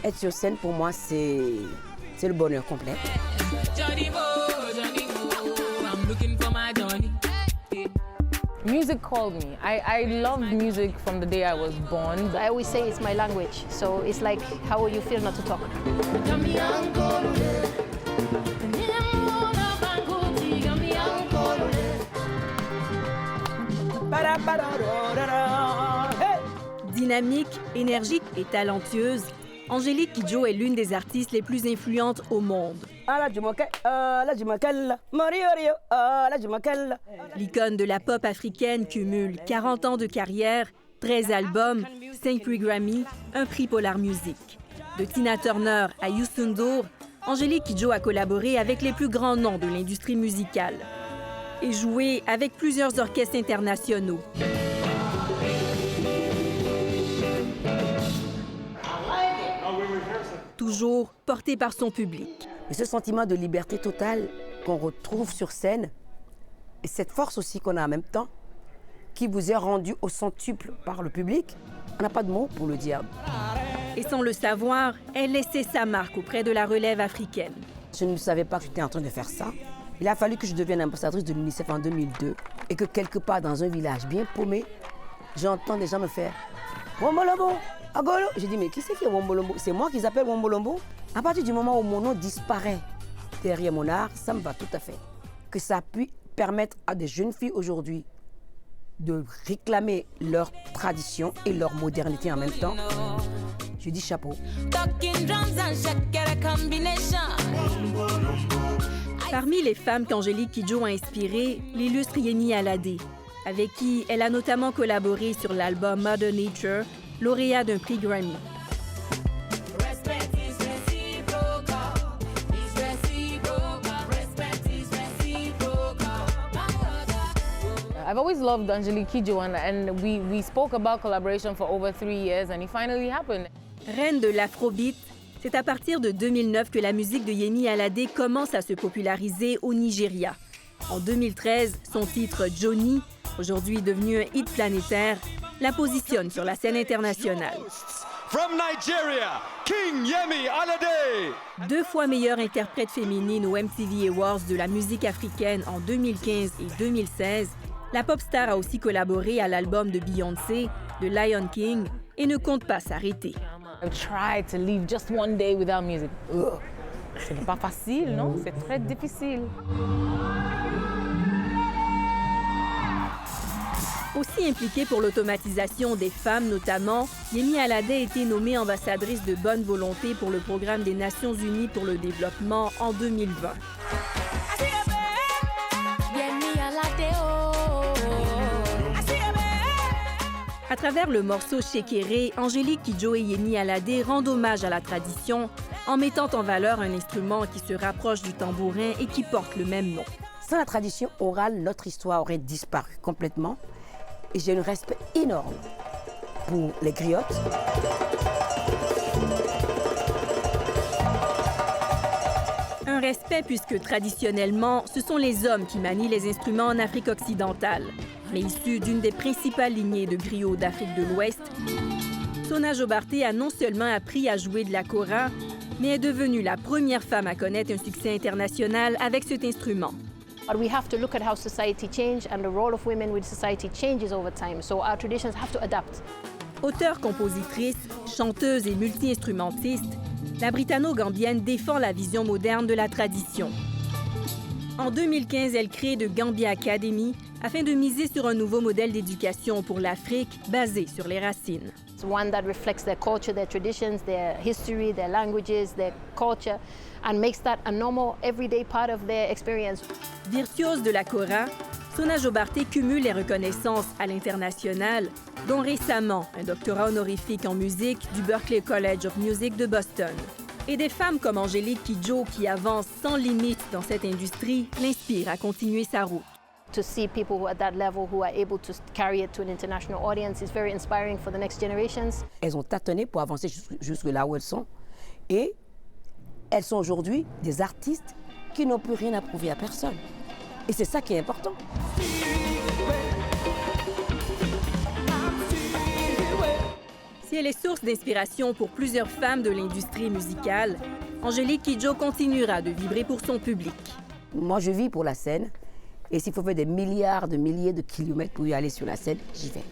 Être sur scène, pour moi, c'est le bonheur complet. Music called me. I loved music from the day I was born. I always say it's my language, so it's like, how will you feel not to talk? Dynamique, énergique et talentueuse, Angélique Kidjo est l'une des artistes les plus influentes au monde. L'icône de la pop africaine cumule 40 ans de carrière, 13 albums, 5 prix Grammy, un prix Polar Music. De Tina Turner à Youssou N'Dour, Angélique Kidjo a collaboré avec les plus grands noms de l'industrie musicale et joué avec plusieurs orchestres internationaux. Toujours porté par son public. Et ce sentiment de liberté totale qu'on retrouve sur scène, et cette force aussi qu'on a en même temps, qui vous est rendue au centuple par le public, on n'a pas de mots pour le dire. Et sans le savoir, elle laissait sa marque auprès de la relève africaine. Je ne savais pas que j'étais en train de faire ça. Il a fallu que je devienne ambassadrice de l'UNICEF en 2002 et que quelque part dans un village bien paumé, j'entends des gens me faire « Wombolombo, Agolo !» J'ai dit « Mais qui c'est qui est Wombolombo ?» C'est moi qu'ils appellent Wombolombo. À partir du moment où mon nom disparaît derrière mon art, ça me va tout à fait. Que ça puisse permettre à des jeunes filles aujourd'hui de réclamer leur tradition et leur modernité en même temps. Je dis chapeau. Parmi les femmes qu'Angélique Kidjo a inspirées, l'illustre Yemi Alade, avec qui elle a notamment collaboré sur l'album Mother Nature, lauréat d'un prix Grammy. I've always loved Angélique Kidjo, and we spoke about collaboration for over 3 years, and it finally happened. Reine de l'Afrobeat, c'est à partir de 2009 que la musique de Yemi Alade commence à se populariser au Nigeria. En 2013, son titre Johnny, aujourd'hui devenu un hit planétaire, la positionne sur la scène internationale. From Nigeria, King Yemi Alade. 2 fois meilleure interprète féminine aux MTV Awards de la musique africaine en 2015 et 2016, la pop star a aussi collaboré à l'album de Beyoncé, The Lion King, et ne compte pas s'arrêter. I've tried to live just one day without music. Ce n'est pas facile, non? C'est très difficile. Aussi impliquée pour l'automatisation des femmes notamment, Yemi Alade a été nommée ambassadrice de bonne volonté pour le programme des Nations Unies pour le développement en 2020. À travers le morceau Shekere, Angélique Kidjo et Yemi Alade rendent hommage à la tradition en mettant en valeur un instrument qui se rapproche du tambourin et qui porte le même nom. Sans la tradition orale, notre histoire aurait disparu complètement. Et j'ai un respect énorme pour les griottes. Un respect puisque traditionnellement, ce sont les hommes qui manient les instruments en Afrique occidentale. Mais issue d'une des principales lignées de griots d'Afrique de l'Ouest, Sona Jobarteh a non seulement appris à jouer de la kora, mais est devenue la première femme à connaître un succès international avec cet instrument. But we have to look at how society changes and the role of women with society changes over time. So our traditions have to adapt. Auteure, compositrice, chanteuse et multi-instrumentiste, la Britanno-Gambienne défend la vision moderne de la tradition. En 2015, elle crée The Gambia Academy afin de miser sur un nouveau modèle d'éducation pour l'Afrique basé sur les racines. It's one that reflects their culture, their traditions, their history, their languages, their culture, and makes that a normal, everyday part of their experience. Virtuose de la kora, Sona Jobarteh cumule les reconnaissances à l'international, dont récemment un doctorat honorifique en musique du Berklee College of Music de Boston. Et des femmes comme Angélique Kidjo, qui avancent sans limite dans cette industrie, l'inspirent à continuer sa route. To see people who at that level who are able to carry it to an international audience is very inspiring for the next generations. Elles ont tâtonné pour avancer jusque là où elles sont. Et elles sont aujourd'hui des artistes qui n'ont plus rien à prouver à personne. Et c'est ça qui est important. Si elle est source d'inspiration pour plusieurs femmes de l'industrie musicale, Angélique Kidjo continuera de vibrer pour son public. Moi, je vis pour la scène. Et s'il faut faire des milliards de milliers de kilomètres pour y aller sur la scène, j'y vais.